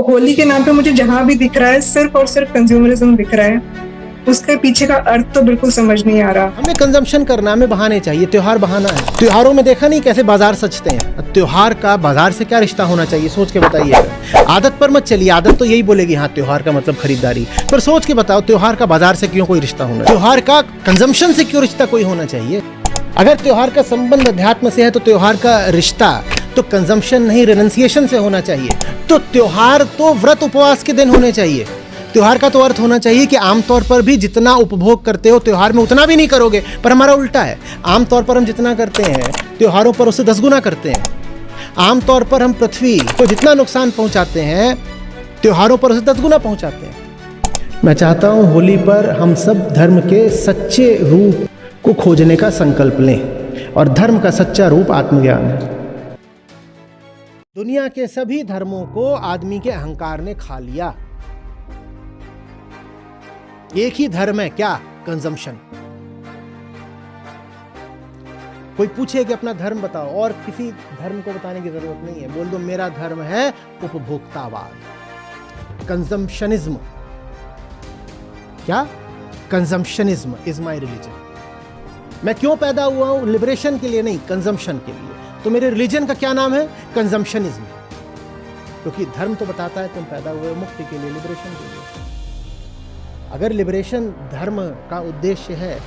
होली के नाम पे मुझे जहां भी दिख रहा है सिर्फ और सिर्फ कंज्यूमरिज्म दिख रहा है। उसके पीछे का अर्थ तो बिल्कुल समझ नहीं आ रहा। हमें कंजम्पशन करना, हमें बहाने चाहिए। त्योहार बहाना है। त्योहारों में देखा नहीं कैसे बाजार सजते हैं। त्योहार का बाजार से क्या रिश्ता होना चाहिए, सोच के बताइए। आदत पर मत चलिए, आदत तो यही बोलेगी हाँ त्योहार का मतलब खरीदारी, पर सोच के बताओ त्योहार का बाजार से क्यों कोई रिश्ता होना, त्योहार का कंजम्पशन से क्यों रिश्ता कोई होना चाहिए। अगर त्योहार का संबंध अध्यात्म से है तो त्योहार का रिश्ता तो कंजम्पशन नहीं रेनंसिएशन से होना चाहिए। तो त्योहार तो व्रत उपवास के दिन होने चाहिए। त्योहार का तो अर्थ होना चाहिए कि आमतौर पर भी जितना उपभोग करते हो त्योहार में उतना भी नहीं करोगे, पर हमारा उल्टा है। आमतौर पर हम जितना करते हैं त्योहारों पर उससे 10 गुना करते हैं। आमतौर पर हम पृथ्वी को जितना नुकसान पहुंचाते हैं त्योहारों पर उसे 10 गुना पहुंचाते हैं। मैं चाहता हूं होली पर हम सब धर्म के सच्चे रूप को खोजने का संकल्प लें, और धर्म का सच्चा रूप आत्मज्ञान है। दुनिया के सभी धर्मों को आदमी के अहंकार ने खा लिया। एक ही धर्म है क्या? कंजम्पशन। कोई पूछे कि अपना धर्म बताओ, और किसी धर्म को बताने की जरूरत नहीं है। बोल दो मेरा धर्म है उपभोक्तावाद, कंजम्पशनिज्म। क्या? कंजम्पशनिज्म इज माई रिलीजन। मैं क्यों पैदा हुआ हूं? लिबरेशन के लिए नहीं, कंजम्पशन के लिए। तो मेरे रिलीजन का क्या नाम है? कंजम्पशनिज्म। क्योंकि धर्म तो बताता है तुम पैदा हुए मुक्ति के लिए, लिबरेशन के लिए। अगर लिबरेशन धर्म का उद्देश्य है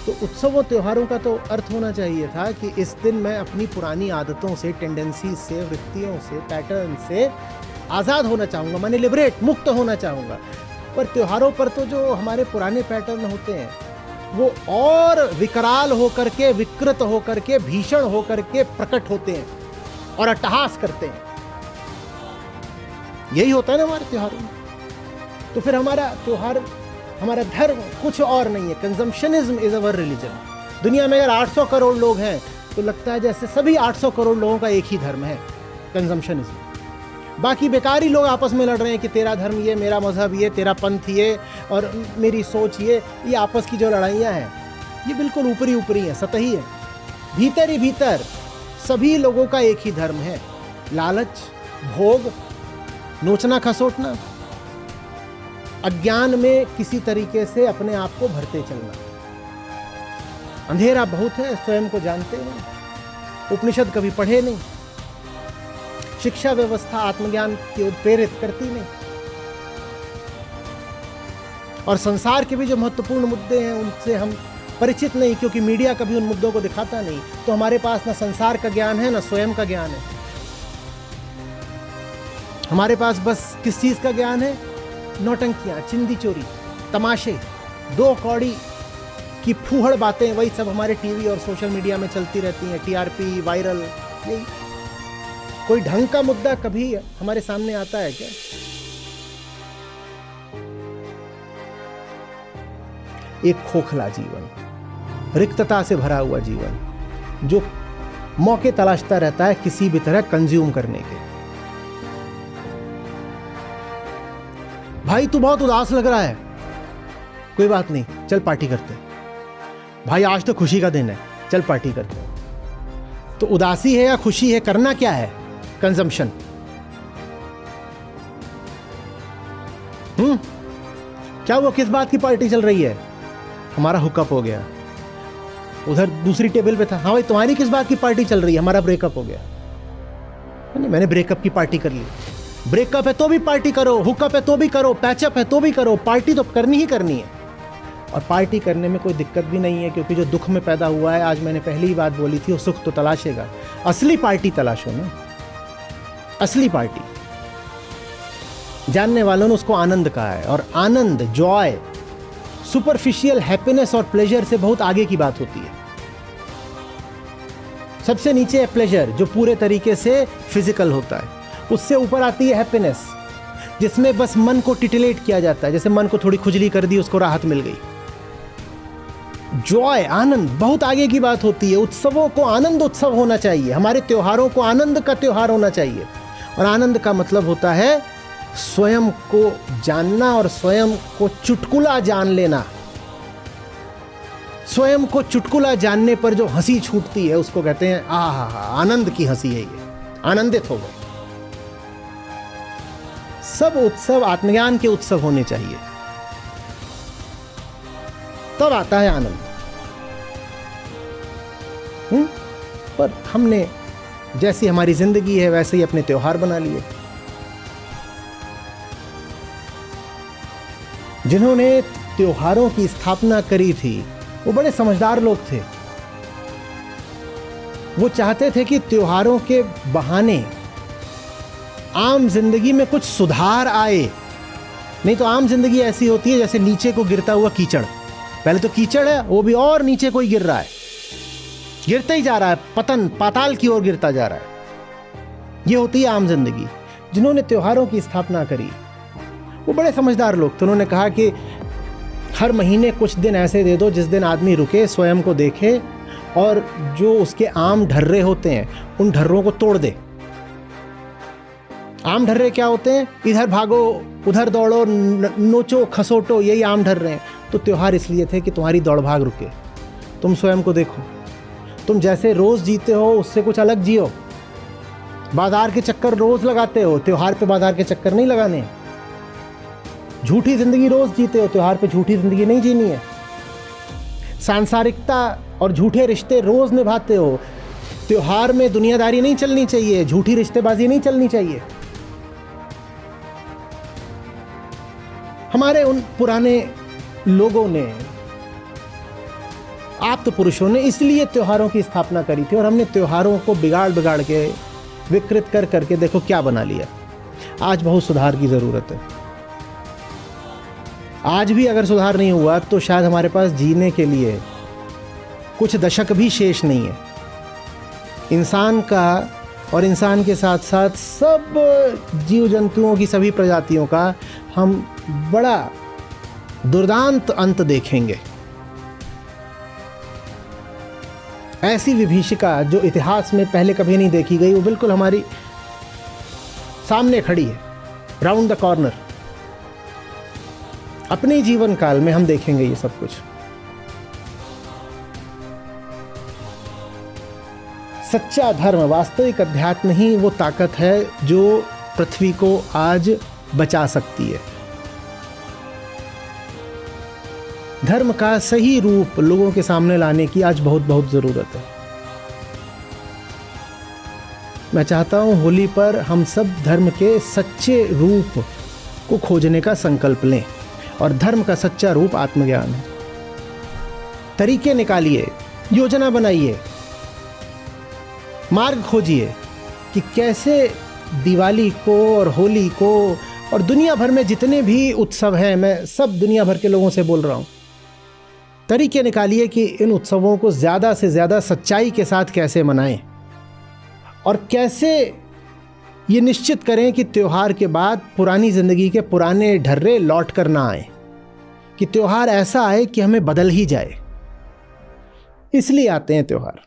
तो उत्सवों त्योहारों का तो अर्थ होना चाहिए था कि इस दिन मैं अपनी पुरानी आदतों से, टेंडेंसी से, वृत्तियों से, पैटर्न से आज़ाद होना चाहूँगा, मैंने लिबरेट, मुक्त होना चाहूँगा। पर त्योहारों पर तो जो हमारे पुराने पैटर्न होते हैं वो और विकराल होकर के, विकृत होकर के, भीषण होकर के प्रकट होते हैं और अट्टहास करते हैं। यही होता है ना हमारे त्योहारों में। तो फिर हमारा त्योहार, हमारा धर्म कुछ और नहीं है। कंजम्पशनिज्म इज अवर रिलीजन। दुनिया में अगर 800 करोड़ लोग हैं तो लगता है जैसे सभी 800 करोड़ लोगों का एक ही धर्म है, कंजम्पशनिज्म। बाकी बेकारी लोग आपस में लड़ रहे हैं कि तेरा धर्म ये, मेरा मजहब ये, तेरा पंथ ये, और मेरी सोच ये आपस की जो लड़ाइयाँ हैं ये बिल्कुल ऊपरी ऊपरी है, सतही है। भीतर ही भीतर सभी लोगों का एक ही धर्म है, लालच, भोग, नोचना खसोटना, अज्ञान में किसी तरीके से अपने आप को भरते चलना। अंधेरा बहुत है, स्वयं को जानते नहीं, उपनिषद कभी पढ़े नहीं, शिक्षा व्यवस्था आत्मज्ञान की ओर प्रेरित करती नहीं, और संसार के भी जो महत्वपूर्ण मुद्दे हैं उनसे हम परिचित नहीं, क्योंकि मीडिया कभी उन मुद्दों को दिखाता नहीं। तो हमारे पास ना संसार का ज्ञान है ना स्वयं का ज्ञान है। हमारे पास बस किस चीज का ज्ञान है? नौटंकियां, चिंदी चोरी, तमाशे, 2 कौड़ी की फूहड़ बातें, वही सब हमारे टीवी और सोशल मीडिया में चलती रहती हैं। टीआरपी, वायरल, यही। कोई ढंग का मुद्दा कभी हमारे सामने आता है क्या? एक खोखला जीवन, रिक्तता से भरा हुआ जीवन, जो मौके तलाशता रहता है किसी भी तरह कंज्यूम करने के। भाई तू बहुत उदास लग रहा है, कोई बात नहीं, चल पार्टी करते हैं। भाई आज तो खुशी का दिन है, चल पार्टी करते हैं। तो उदासी है या खुशी है, करना क्या है? कंजम्पशन। क्या वो किस बात की पार्टी चल रही है? हमारा हुकअप हो गया। उधर दूसरी टेबल पे था, हाँ भाई तुम्हारी किस बात की पार्टी चल रही है? हमारा ब्रेकअप हो गया। नहीं, मैंने ब्रेकअप की पार्टी कर ली। ब्रेकअप है तो भी पार्टी करो, हुकअप है तो भी करो, पैचअप है तो भी करो, पार्टी तो करनी ही करनी है। और पार्टी करने में कोई दिक्कत भी नहीं है, क्योंकि जो दुख में पैदा हुआ है, आज मैंने पहली ही बात बोली थी, वो सुख तो तलाशेगा। असली पार्टी तलाशो ना, असली पार्टी। जानने वालों ने उसको आनंद कहा है, और आनंद, जॉय, सुपरफिशियल हैप्पीनेस और प्लेजर से बहुत आगे की बात होती है। सबसे नीचे है प्लेजर, जो पूरे तरीके से फिजिकल होता है। उससे ऊपर आती है हैप्पीनेस, जिसमें बस मन को टिटिलेट किया जाता है, जैसे मन को थोड़ी खुजली कर दी, उसको राहत मिल गई। जॉय, आनंद, बहुत आगे की बात होती है। उत्सवों को आनंद उत्सव होना चाहिए, हमारे त्योहारों को आनंद का त्योहार होना चाहिए। और आनंद का मतलब होता है स्वयं को जानना और स्वयं को चुटकुला जान लेना। स्वयं को चुटकुला जानने पर जो हंसी छूटती है उसको कहते हैं आहा, आनंद की हंसी है ये, आनंदित हो गए। सब उत्सव आत्मज्ञान के उत्सव होने चाहिए, तब आता है आनंद। पर हमने जैसी हमारी जिंदगी है वैसे ही अपने त्योहार बना लिए। जिन्होंने त्योहारों की स्थापना करी थी वो बड़े समझदार लोग थे। वो चाहते थे कि त्योहारों के बहाने आम जिंदगी में कुछ सुधार आए। नहीं तो आम जिंदगी ऐसी होती है जैसे नीचे को गिरता हुआ कीचड़। पहले तो कीचड़ है, वो भी और नीचे को ही गिर रहा है, गिरता ही जा रहा है, पतन पाताल की ओर गिरता जा रहा है। ये होती है आम जिंदगी। जिन्होंने त्योहारों की स्थापना करी वो बड़े समझदार लोग थे। उन्होंने कहा कि हर महीने कुछ दिन ऐसे दे दो जिस दिन आदमी रुके, स्वयं को देखे और जो उसके आम ढर्रे होते हैं उन ढर्रों को तोड़ दे। आम ढर्रे क्या होते हैं? इधर भागो उधर दौड़ो, नोचो खसोटो, यही आम ढर्रे हैं। तो त्योहार इसलिए थे कि तुम्हारी दौड़ भाग रुके, तुम स्वयं को देखो, तुम जैसे रोज जीते हो उससे कुछ अलग जियो। बाजार के चक्कर रोज लगाते हो, त्योहार पे बाजार के चक्कर नहीं लगाने। झूठी जिंदगी रोज जीते हो, त्योहार पे झूठी जिंदगी नहीं जीनी है। सांसारिकता और झूठे रिश्ते रोज निभाते हो, त्योहार में दुनियादारी नहीं चलनी चाहिए, झूठी रिश्तेबाजी नहीं चलनी चाहिए। हमारे उन पुराने लोगों ने, आप्त पुरुषों ने इसलिए त्योहारों की स्थापना करी थी। और हमने त्योहारों को बिगाड़ बिगाड़ के, विकृत कर करके देखो क्या बना लिया। आज बहुत सुधार की जरूरत है। आज भी अगर सुधार नहीं हुआ तो शायद हमारे पास जीने के लिए कुछ दशक भी शेष नहीं है। इंसान का और इंसान के साथ साथ सब जीव जंतुओं की सभी प्रजातियों का हम बड़ा दुर्दांत अंत देखेंगे। ऐसी विभीषिका जो इतिहास में पहले कभी नहीं देखी गई वो बिल्कुल हमारी सामने खड़ी है, राउंड द कॉर्नर। अपने जीवन काल में हम देखेंगे ये सब कुछ। सच्चा धर्म, वास्तविक अध्यात्म ही वो ताकत है जो पृथ्वी को आज बचा सकती है। धर्म का सही रूप लोगों के सामने लाने की आज बहुत बहुत जरूरत है। मैं चाहता हूं होली पर हम सब धर्म के सच्चे रूप को खोजने का संकल्प लें। और धर्म का सच्चा रूप आत्मज्ञान है। तरीके निकालिए, योजना बनाइए, मार्ग खोजिए कि कैसे दिवाली को और होली को और दुनिया भर में जितने भी उत्सव हैं, मैं सब दुनिया भर के लोगों से बोल रहा हूं, तरीके निकालिए कि इन उत्सवों को ज़्यादा से ज़्यादा सच्चाई के साथ कैसे मनाएं और कैसे ये निश्चित करें कि त्योहार के बाद पुरानी ज़िंदगी के पुराने ढर्रे लौट कर ना आए, कि त्योहार ऐसा आए कि हमें बदल ही जाए। इसलिए आते हैं त्योहार।